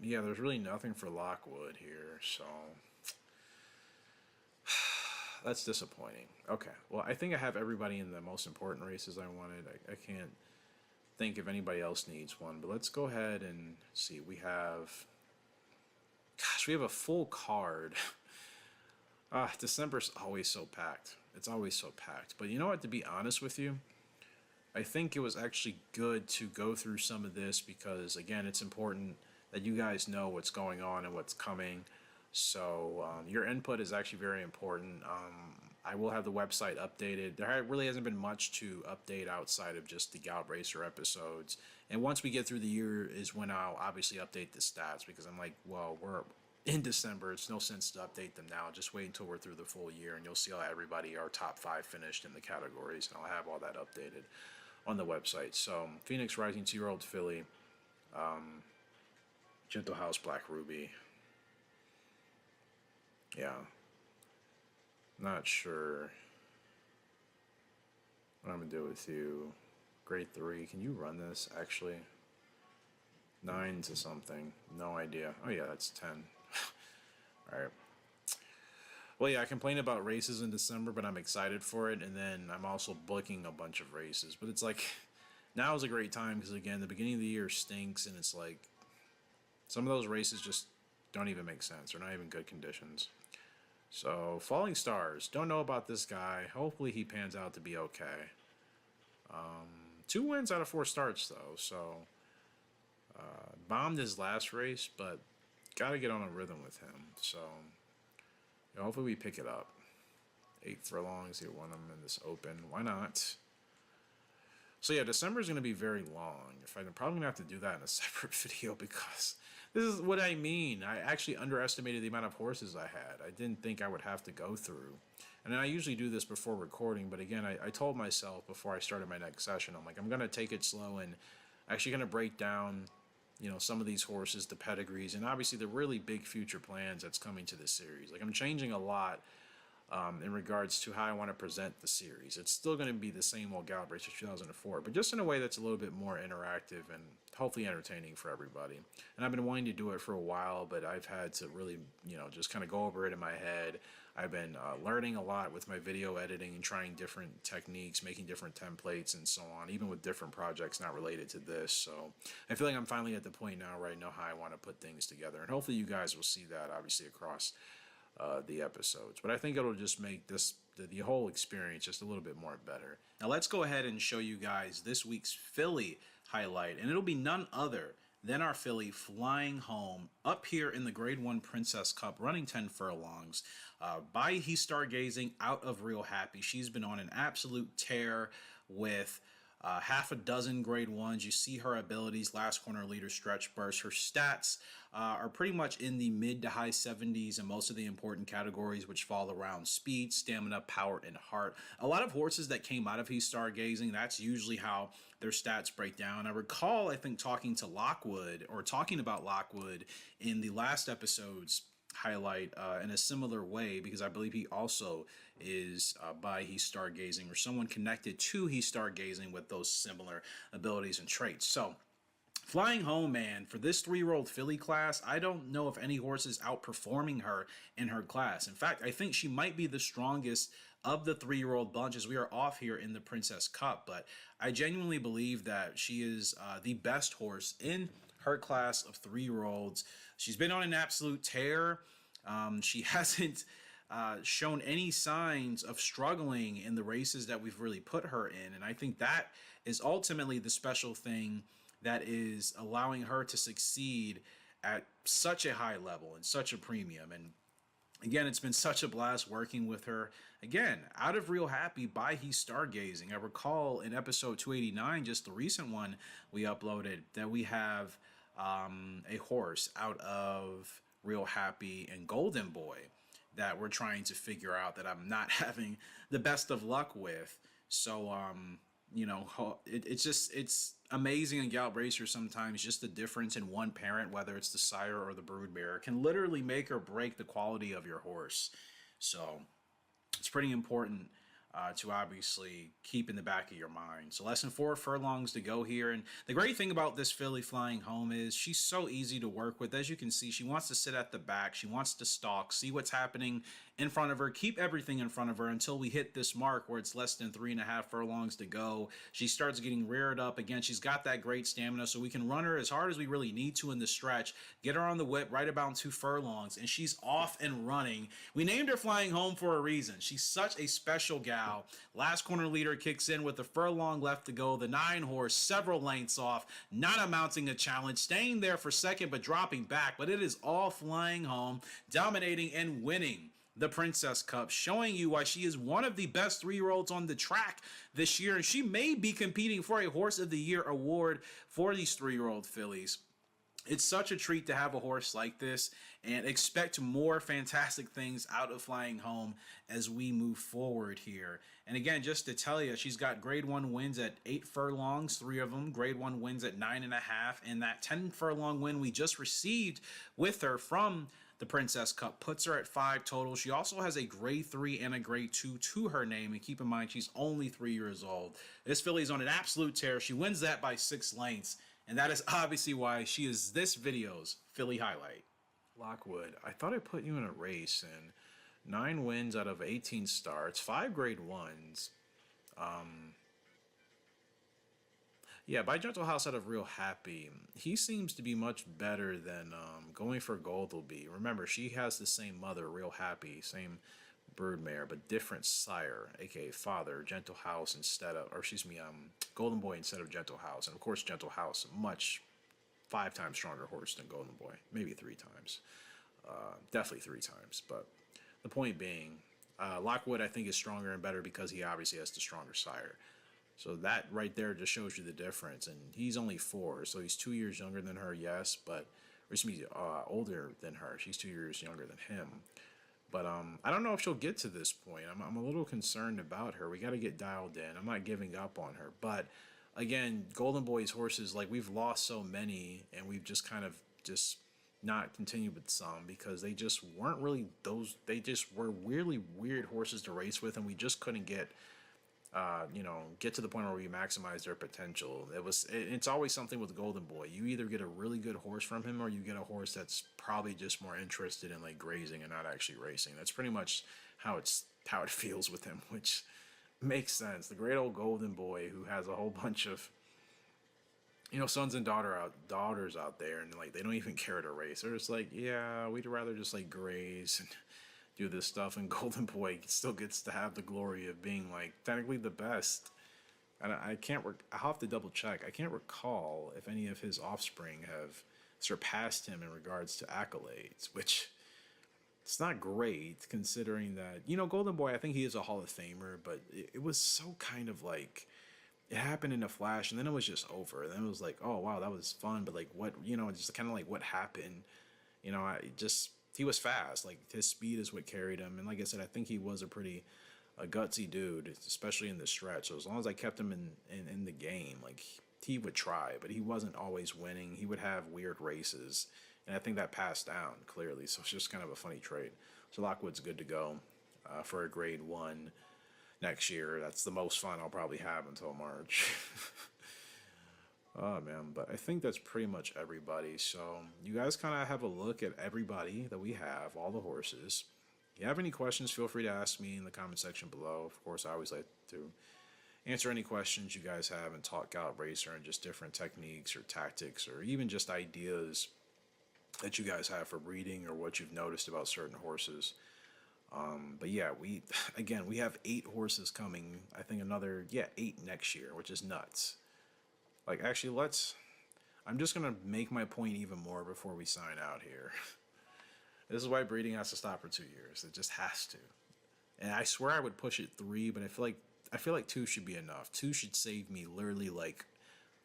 Yeah, there's really nothing for Lockwood here, so that's disappointing. Okay, well, I think I have everybody in the most important races I wanted. I can't think if anybody else needs one, but let's go ahead and see. We have a full card. December's always so packed. It's always so packed. But you know what, to be honest with you, I think it was actually good to go through some of this because, again, it's important that you guys know what's going on and what's coming. So your input is actually very important. I will have the website updated. There really hasn't been much to update outside of just the Gallop Racer episodes. And once we get through the year is when I'll obviously update the stats because I'm like, well, we're in December. It's no sense to update them now. Just wait until we're through the full year and you'll see how everybody, our top 5 finished in the categories. And I'll have all that updated on the website. So Phoenix Rising 2-year-old filly, Gentle House Black Ruby. Yeah, not sure what I'm gonna do with you. Grade 3, can you run this actually? 9 to something, no idea. Oh yeah, that's 10. Alright. Well, yeah, I complain about races in December, but I'm excited for it, and then I'm also booking a bunch of races. But it's like, now is a great time because, again, the beginning of the year stinks, and it's like, some of those races just don't even make sense. They're not even good conditions. So, Falling Stars. Don't know about this guy. Hopefully he pans out to be okay. 2 wins out of 4 starts, though, so bombed his last race, but got to get on a rhythm with him. So, hopefully we pick it up. 8 furlongs, he won them in this open. Why not? So yeah, December is going to be very long. I'm probably going to have to do that in a separate video because this is what I mean. I actually underestimated the amount of horses I had. I didn't think I would have to go through. And I usually do this before recording, but again, I told myself before I started my next session, I'm like, I'm going to take it slow and actually going to break down, some of these horses, the pedigrees, and obviously the really big future plans that's coming to this series. Like, I'm changing a lot in regards to how I want to present the series. It's still going to be the same old Gallop Racer 2004, but just in a way that's a little bit more interactive and hopefully entertaining for everybody. And I've been wanting to do it for a while, but I've had to really, just kind of go over it in my head. I've been learning a lot with my video editing and trying different techniques, making different templates and so on, even with different projects not related to this. So I feel like I'm finally at the point now where I know how I want to put things together. And hopefully you guys will see that, obviously, across the episodes. But I think it'll just make the whole experience just a little bit more better. Now let's go ahead and show you guys this week's filly highlight, and it'll be none other than our filly Flying Home up here in the Grade 1 Princess Cup, running 10 furlongs. By He Stargazing out of Real Happy. She's been on an absolute tear with half a dozen Grade 1s. You see her abilities, last corner leader, stretch burst. Her stats are pretty much in the mid to high 70s in most of the important categories, which fall around speed, stamina, power, and heart. A lot of horses that came out of He Stargazing, that's usually how their stats break down. I recall, I think, talking about Lockwood in the last episode's highlight in a similar way, because I believe he also is by He Stargazing, or someone connected to He Stargazing with those similar abilities and traits. So Flying Home, man, for this 3-year-old filly class, I don't know if any horse is outperforming her in her class. In fact, I think she might be the strongest of the 3-year-old bunch as we are off here in the Princess Cup. But I genuinely believe that she is the best horse in her class of 3-year-olds. She's been on an absolute tear. She hasn't shown any signs of struggling in the races that we've really put her in. And I think that is ultimately the special thing that is allowing her to succeed at such a high level and such a premium. And again, it's been such a blast working with her. Again, out of Real Happy by He Stargazing. I recall in episode 289, just the recent one we uploaded, that we have a horse out of Real Happy and Golden Boy that we're trying to figure out, that I'm not having the best of luck with. So, it's amazing in Gallop Racer sometimes. Just the difference in one parent, whether it's the sire or the brood mare, can literally make or break the quality of your horse. So it's pretty important to obviously keep in the back of your mind. So less than 4 furlongs to go here. And the great thing about this filly flying home is she's so easy to work with. As you can see, she wants to sit at the back. She wants to stalk, see what's happening in front of her, keep everything in front of her until we hit this mark where it's less than 3.5 furlongs to go. She starts getting reared up. Again, she's got that great stamina, so we can run her as hard as we really need to in the stretch, get her on the whip right about 2 furlongs, and she's off and running. We named her Flying Home for a reason. She's such a special gal. Last corner leader kicks in with a furlong left to go. The 9 horse several lengths off, not amounting a challenge, staying there for second but dropping back. But it is all Flying Home, dominating and winning the Princess Cup, showing you why she is one of the best 3-year-olds on the track this year. And she may be competing for a Horse of the Year award for these 3-year-old fillies. It's such a treat to have a horse like this, and expect more fantastic things out of Flying Home as we move forward here. And again, just to tell you, she's got grade 1 wins at 8 furlongs, 3 of them, grade 1 wins at 9.5, and that 10 furlong win we just received with her from the Princess Cup puts her at 5 total. She also has a grade 3 and a grade 2 to her name, and keep in mind she's only 3 years old. This filly's on an absolute tear. She wins that by 6 lengths. And that is obviously why she is this video's filly highlight. Lockwood, I thought I put you in a race, and 9 wins out of 18 starts, 5 grade 1s. Yeah, by Gentle House out of Real Happy, he seems to be much better than going for Goldleby. Remember, she has the same mother, Real Happy, same broodmare, but different sire, aka father, Gentle House instead of, or excuse me, Golden Boy instead of Gentle House. And of course, Gentle House, much 5 times stronger horse than Golden Boy, maybe 3 times, definitely 3 times. But the point being, Lockwood I think is stronger and better because he obviously has the stronger sire. So that right there just shows you the difference. And he's only 4, so he's 2 years younger than her, yes, but, or excuse me, older than her. She's 2 years younger than him. But I don't know if she'll get to this point. I'm a little concerned about her. We got to get dialed in. I'm not giving up on her. But again, Golden Boy's horses, like, we've lost so many, and we've just kind of just not continued with some because they just weren't really those. They just were really weird horses to race with, and we just couldn't get get to the point where we maximize their potential. It's always something with Golden Boy. You either get a really good horse from him or you get a horse that's probably just more interested in like grazing and not actually racing. That's pretty much how it feels with him, which makes sense. The great old Golden Boy who has a whole bunch of sons and daughters out there, and like they don't even care to race. They're just like, yeah, we'd rather just like graze and do this stuff, and Golden Boy still gets to have the glory of being like technically the best. And I'll have to double check. I can't recall if any of his offspring have surpassed him in regards to accolades, which it's not great considering that, Golden Boy, I think he is a Hall of Famer, but it was so kind of like, it happened in a flash and then it was just over. And then it was like, oh wow, that was fun. But like what, just kind of like what happened, he was fast. Like his speed is what carried him. And like I said, I think he was a gutsy dude, especially in the stretch. So as long as I kept him in the game, like he would try, but he wasn't always winning. He would have weird races. And I think that passed down clearly. So it's just kind of a funny trait. So Lockwood's good to go for a grade 1 next year. That's the most fun I'll probably have until March. Oh man, but I think that's pretty much everybody. So you guys kind of have a look at everybody that we have, all the horses. If you have any questions, feel free to ask me in the comment section below. Of course, I always like to answer any questions you guys have and talk Gallop Racer and just different techniques or tactics or even just ideas that you guys have for breeding or what you've noticed about certain horses. But yeah, we have 8 horses coming. I think another 8 next year, which is nuts. Like, actually, I'm just going to make my point even more before we sign out here. This is why breeding has to stop for 2 years. It just has to. And I swear I would push it 3, but I feel like 2 should be enough. 2 should save me literally like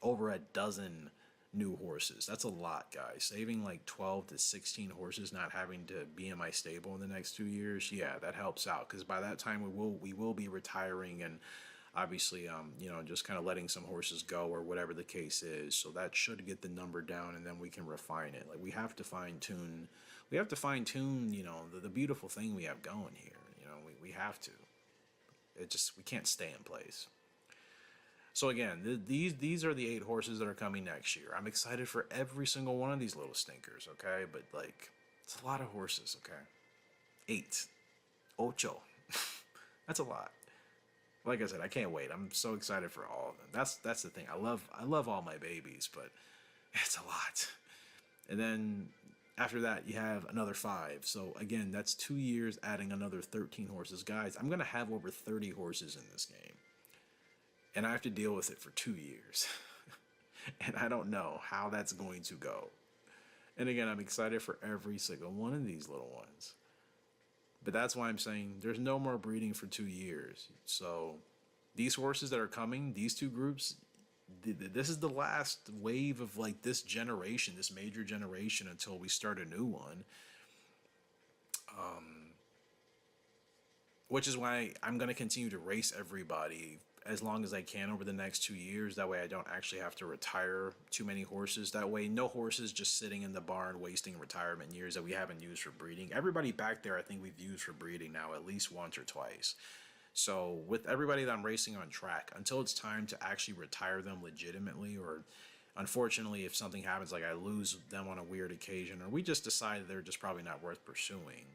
over a dozen new horses. That's a lot, guys. Saving like 12 to 16 horses, not having to be in my stable in the next 2 years. Yeah, that helps out because by that time we will be retiring and obviously, just kind of letting some horses go or whatever the case is. So that should get the number down and then we can refine it. Like we have to fine tune, the beautiful thing we have going here. We have to. We can't stay in place. So again, these are the 8 horses that are coming next year. I'm excited for every single one of these little stinkers, okay? But like, it's a lot of horses, okay? 8. Ocho. That's a lot. Like I said, I can't wait. I'm so excited for all of them. That's the thing. I love all my babies, but it's a lot. And then after that, you have another 5. So again, that's 2 years adding another 13 horses. Guys, I'm gonna have over 30 horses in this game, and I have to deal with it for 2 years. And I don't know how that's going to go. And again, I'm excited for every single one of these little ones. But that's why I'm saying there's no more breeding for 2 years. So these horses that are coming, these 2 groups, this is the last wave of like this generation, this major generation, until we start a new one. Which is why I'm going to continue to race everybody as long as I can over the next 2 years. That way I don't actually have to retire too many horses. That way no horses just sitting in the barn wasting retirement years that we haven't used for breeding. Everybody back there I think we've used for breeding now at least once or twice. So with everybody that I'm racing on track, until it's time to actually retire them legitimately, or unfortunately if something happens like I lose them on a weird occasion, or we just decide they're just probably not worth pursuing,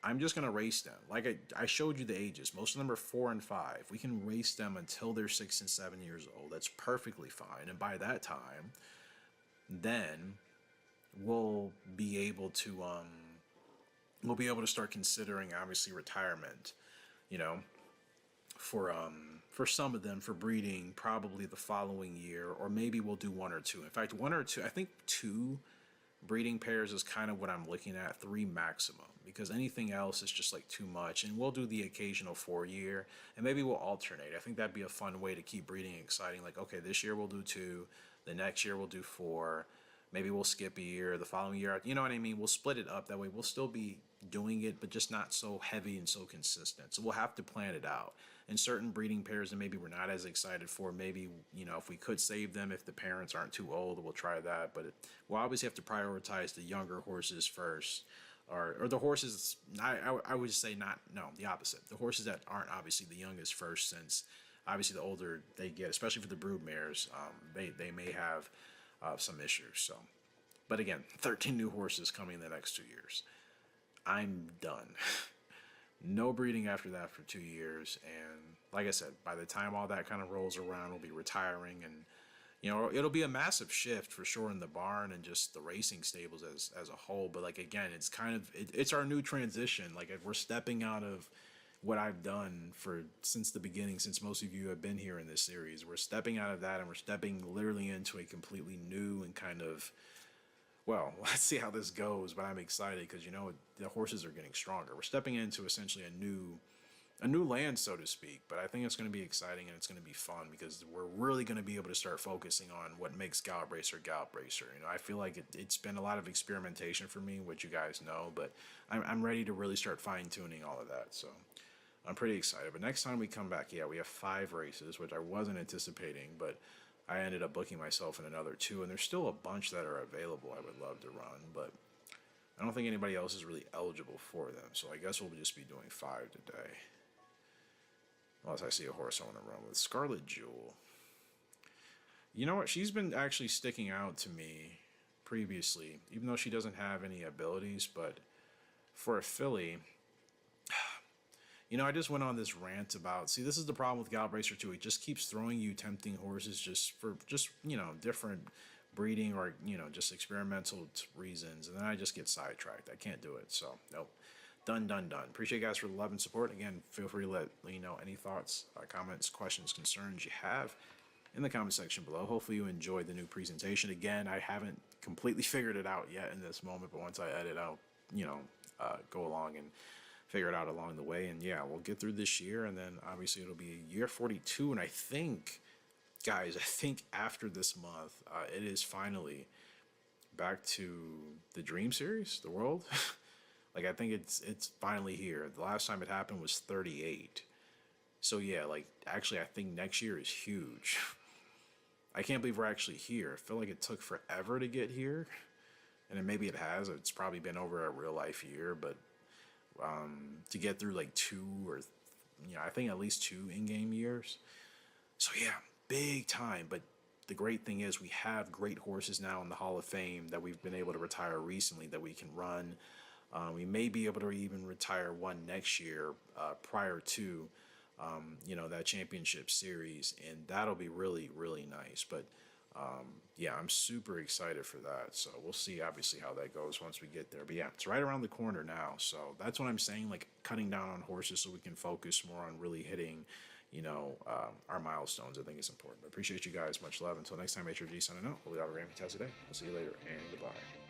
I'm just going to race them. Like I showed you the ages. Most of them are 4 and 5. We can race them until they're 6 and 7 years old. That's perfectly fine. And by that time, then we'll be able to start considering obviously retirement, you know, for some of them for breeding probably the following year, or maybe we'll do 1 or 2. In fact, 1 or 2, I think 2 breeding pairs is kind of what I'm looking at, 3 maximum, because anything else is just like too much. And we'll do the occasional 4-year, and maybe we'll alternate. I think that'd be a fun way to keep breeding exciting. Like, okay, this year we'll do 2, the next year we'll do 4, maybe we'll skip a year, the following year, you know what I mean? We'll split it up. That way we'll still be doing it, but just not so heavy and so consistent. So we'll have to plan it out. And certain breeding pairs that maybe we're not as excited for, maybe, you know, if we could save them, if the parents aren't too old, we'll try that. But we'll obviously have to prioritize the younger horses first, or the horses, I would say the opposite. The horses that aren't obviously the youngest first, since obviously the older they get, especially for the brood mares, they may have some issues. So, but again, 13 new horses coming in the next 2 years. I'm done. No breeding after that for 2 years. And like I said, by the time all that kind of rolls around, we'll be retiring. And, you know, it'll be a massive shift for sure in the barn and just the racing stables as a whole. But like, again, it's kind of, it's our new transition. Like, if we're stepping out of what I've done since the beginning, since most of you have been here in this series, we're stepping out of that and we're stepping literally into a completely new and kind of, well, let's see how this goes, but I'm excited because, you know, the horses are getting stronger. We're stepping into essentially a new land, so to speak, but I think it's going to be exciting and it's going to be fun because we're really going to be able to start focusing on what makes Gallop Racer Gallop Racer. You know, I feel like it's been a lot of experimentation for me, which you guys know, but I'm ready to really start fine-tuning all of that, so I'm pretty excited. But next time we come back, yeah, we have 5 races, which I wasn't anticipating, but I ended up booking myself in another 2, and there's still a bunch that are available I would love to run, but I don't think anybody else is really eligible for them, so I guess we'll just be doing 5 today. Unless I see a horse I want to run with. Scarlet Jewel. You know what? She's been actually sticking out to me previously, even though she doesn't have any abilities, but for a filly, you know, I just went on this rant about, see, this is the problem with Gallop Racer 2. It just keeps throwing you tempting horses just for, you know, different breeding or, you know, just experimental reasons. And then I just get sidetracked. I can't do it. So, nope. Done. Appreciate you guys for the love and support. Again, feel free to let me know any thoughts, comments, questions, concerns you have in the comment section below. Hopefully you enjoyed the new presentation. Again, I haven't completely figured it out yet in this moment, but once I edit out, you know, go along and figure it out along the way. And yeah, we'll get through this year, and then obviously it'll be year 42. And I think, guys, after this month, it is finally back to the Dream Series, the world. Like, I think it's finally here. The last time it happened was 38. So yeah, like, actually I think next year is huge. I can't believe we're actually here. I feel like it took forever to get here. And then maybe it has. It's probably been over a real life year, but to get through like 2 or I think at least 2 in-game years. So yeah, big time. But the great thing is we have great horses now in the Hall of Fame that we've been able to retire recently that we can run. We may be able to even retire one next year prior to, that championship series, and that'll be really, really nice. But yeah, I'm super excited for that. So we'll see, obviously, how that goes once we get there. But yeah, it's right around the corner now. So that's what I'm saying, like cutting down on horses so we can focus more on really hitting, our milestones. I think is important. But appreciate you guys. Much love. Until next time, HRG signing out. We'll have a fantastic day. We'll see you later, and goodbye.